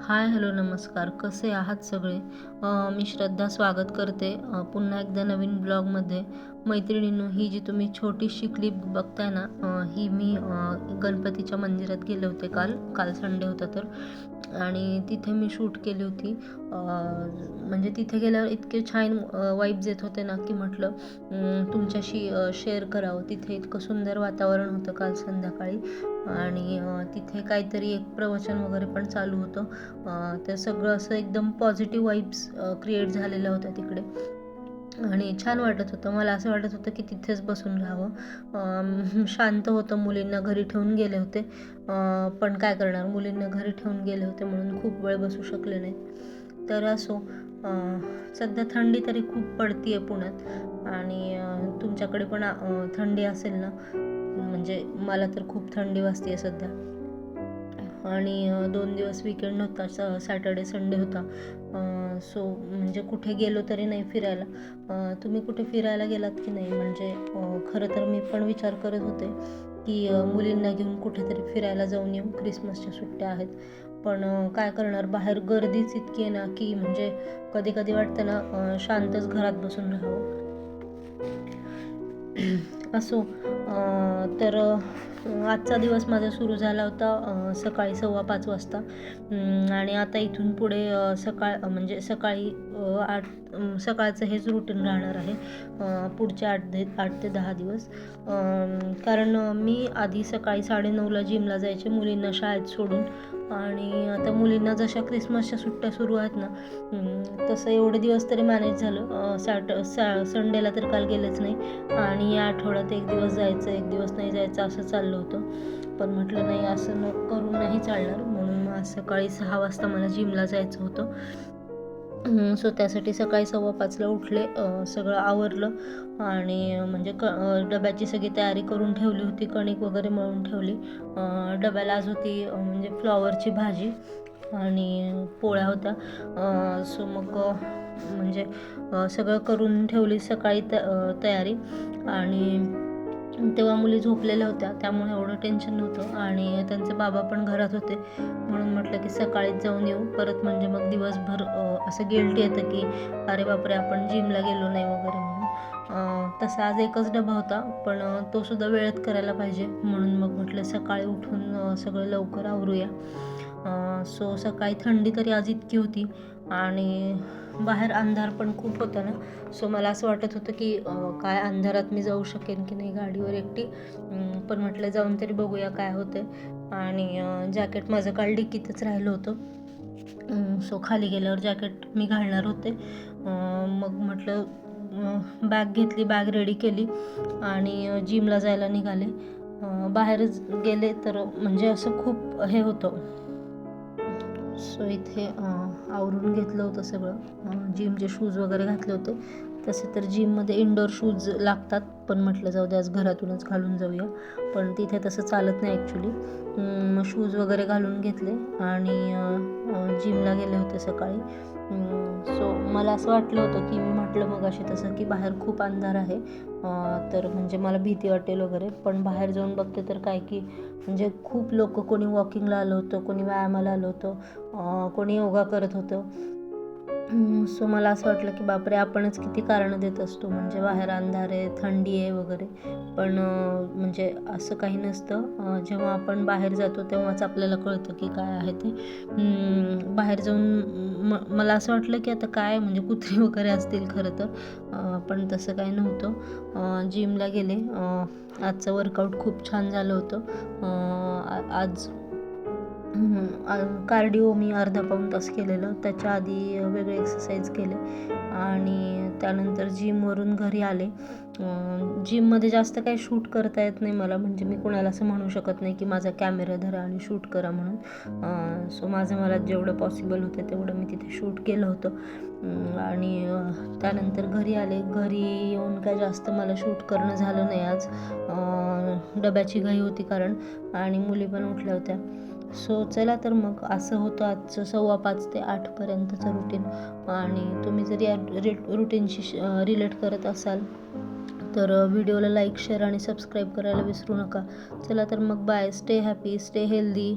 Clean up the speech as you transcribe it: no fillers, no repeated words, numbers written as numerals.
हाय, hello, नमस्कार. कसे आहात सगळे? मी श्रद्धा स्वागत करते पुन्हा एकदा नवीन ब्लॉगमध्ये. मैत्रिणींनो, ही जी तुम्ही छोटीशी क्लिप बघताय ना, ही मी गणपतीच्या मंदिरात गेले होते काल संडे होता तर. आणि तिथे मी शूट केली होती. म्हणजे तिथे गेल्यावर इतके छान वाईब्स येत होते ना, की म्हटलं तुमच्याशी शेअर करावं. तिथे इतकं सुंदर वातावरण होतं काल संध्याकाळी. आणि तिथे काहीतरी एक प्रवचन वगैरे पण चालू होतं. तर सगळं असं एकदम पॉझिटिव्ह वाईब्स क्रिएट झालेल्या होत्या तिकडे. आणि छान वाटत होतं. मला असं वाटत होतं की तिथेच बसून राहावं. शांत होतं. मुलींना घरी ठेवून गेले होते, पण काय करणार, मुलींना घरी ठेवून गेले होते म्हणून खूप वेळ बसू शकले नाही. तर असो, सध्या थंडी तरी खूप पडती आहे पुण्यात. आणि तुमच्याकडे पण थंडी असेल ना. म्हणजे मला तर खूप थंडी वाजते सध्या. आणि 2 दिवस विकेंड होता, सॅटर्डे संडे होता. सो म्हणजे कुठे गेलो तरी नाही फिरायला. तुम्ही कुठे फिरायला गेलात की नाही? म्हणजे खरं तर मी पण विचार करत होते की मुलींना घेऊन कुठेतरी फिरायला जाऊन येऊ. क्रिसमसच्या सुट्ट्या आहेत, पण काय करणार, बाहेर गर्दीच इतकी आहे ना, की म्हणजे कधी कधी वाटतं ना शांतच घरात बसून राहावं. असो, तर आजचा दिवस माझा सुरू झाला होता सकाळी 4:15 वाजता. आणि आता इथून पुढे म्हणजे सकाळी 8 सकाळचं हेच रुटीन राहणार आहे पुढचे 8 ते 10 दिवस. कारण मी आधी सकाळी 9:30ला जिमला जायचे मुलींना शाळेत सोडून. आणि आता मुलींना जशा क्रिसमसच्या सुट्ट्या सुरू आहेत ना, तसं एवढे दिवस तरी मॅनेज झालं. संडेला तर काल गेलेच नाही. आणि या आठवड्यात एक दिवस जायचं, एक दिवस नाही जायचं असं चाललं होतं. पण म्हटलं नाही, असं करून नाही चालणार. म्हणून मग आज सकाळी 6 वाजता मला जिमला जायचं होतं. सो त्यासाठी सकाळी 4:15ला उठले, सगळं आवरलं. आणि म्हणजे डब्याची सगळी तयारी करून ठेवली होती. कणिक वगैरे मळून ठेवली. डब्याला आज होती म्हणजे फ्लॉवरची भाजी आणि पोळ्या होत्या. सो मग म्हणजे सगळं करून ठेवली सकाळी तयारी. आणि तेव्हा मुली झोपलेल्या होत्या, त्यामुळे एवढं टेन्शन नव्हतं. आणि त्यांचे बाबा पण घरात होते, म्हणून म्हटलं की सकाळीच जाऊन येऊ. परत म्हणजे मग दिवसभर असं गिल्टी येतं की अरे बापरे, आपण जिमला गेलो नाही वगैरे म्हणून. तसा आज एकच डबा होता, पण तो सुद्धा वेळेत करायला पाहिजे, म्हणून मग म्हटलं सकाळी उठून सगळं लवकर आवरूया. सो सकाळी थंडी तरी आज इतकी होती. आणि बाहेर अंधार पण खूप होता ना. सो मला असं वाटत होतं की काय अंधारात मी जाऊ शकेन की नाही गाडीवर एकटी. पण म्हटलं जाऊन तरी बघूया काय होते. आणि जॅकेट माझं काल डिकीतच राहिलं होतं. सो खाली गेल्यावर जॅकेट मी घालणार होते. मग म्हटलं बॅग घेतली, बॅग रेडी केली आणि जिमला जायला निघाले. बाहेरच गेले तर म्हणजे असं खूप हे होतं. सो इथे आवरून घेतलं होतं सगळं. जिमचे शूज वगैरे घातले होते. तसे तर जिममध्ये इंडोर शूज लागतात, पण म्हटलं जाऊ दे, आज घरातूनच घालून जाऊया. पण तिथे तसं चालत नाही ॲक्च्युली. मग शूज वगैरे घालून घेतले आणि जिमला गेले होते सकाळी. सो मला असं वाटलं होतं की मी म्हटलं मग अशी तसं की बाहेर खूप अंधार आहे, तर म्हणजे मला भीती वाटेल वगैरे. पण बाहेर जाऊन बघते तर काय की म्हणजे खूप लोक, कोणी वॉकिंगला आलं होतं, कोणी व्यायामाला आलं होतं, कोणी योगा करत होतं. सो मला असं वाटलं की बापरे, आपणच किती कारणं देत असतो. म्हणजे बाहेर अंधार आहे, थंडी आहे वगैरे, पण म्हणजे असं काही नसतं. जेव्हा आपण बाहेर जातो तेव्हाच आपल्याला कळतं की काय आहे ते. बाहेर जाऊन मला असं वाटलं की आता काय म्हणजे कुत्री वगैरे असतील खरं तर, पण तसं काही नव्हतं. जिमला गेले. आजचं वर्कआउट खूप छान झालं होतं. आज कार्डिओ मी अर्धा पाऊण तास केलेलं. त्याच्या आधी वेगळे एक्सरसाइज केले आणि त्यानंतर जिमवरून घरी आले. जिममध्ये जास्त काही शूट करता येत नाही मला, म्हणजे मी कोणाला असं म्हणू शकत नाही की माझा कॅमेरा धरा आणि शूट करा म्हणून. सो मला जेवढं पॉसिबल होतं तेवढं मी तिथे शूट केलं होतं. आणि त्यानंतर घरी आले. घरी येऊन काय जास्त मला शूट करणं झालं नाही आज. डब्याची घाई होती कारण, आणि मुली पण उठल्या होत्या. सो चला तर मग असं होतं आजचं 5:15 ते 8पर्यंतचं रुटीन. आणि तुम्ही जर या रुटीनशी रिलेट करत असाल तर व्हिडिओला लाईक, शेअर आणि सबस्क्राईब करायला विसरू नका. चला तर मग bye. Stay happy, stay healthy.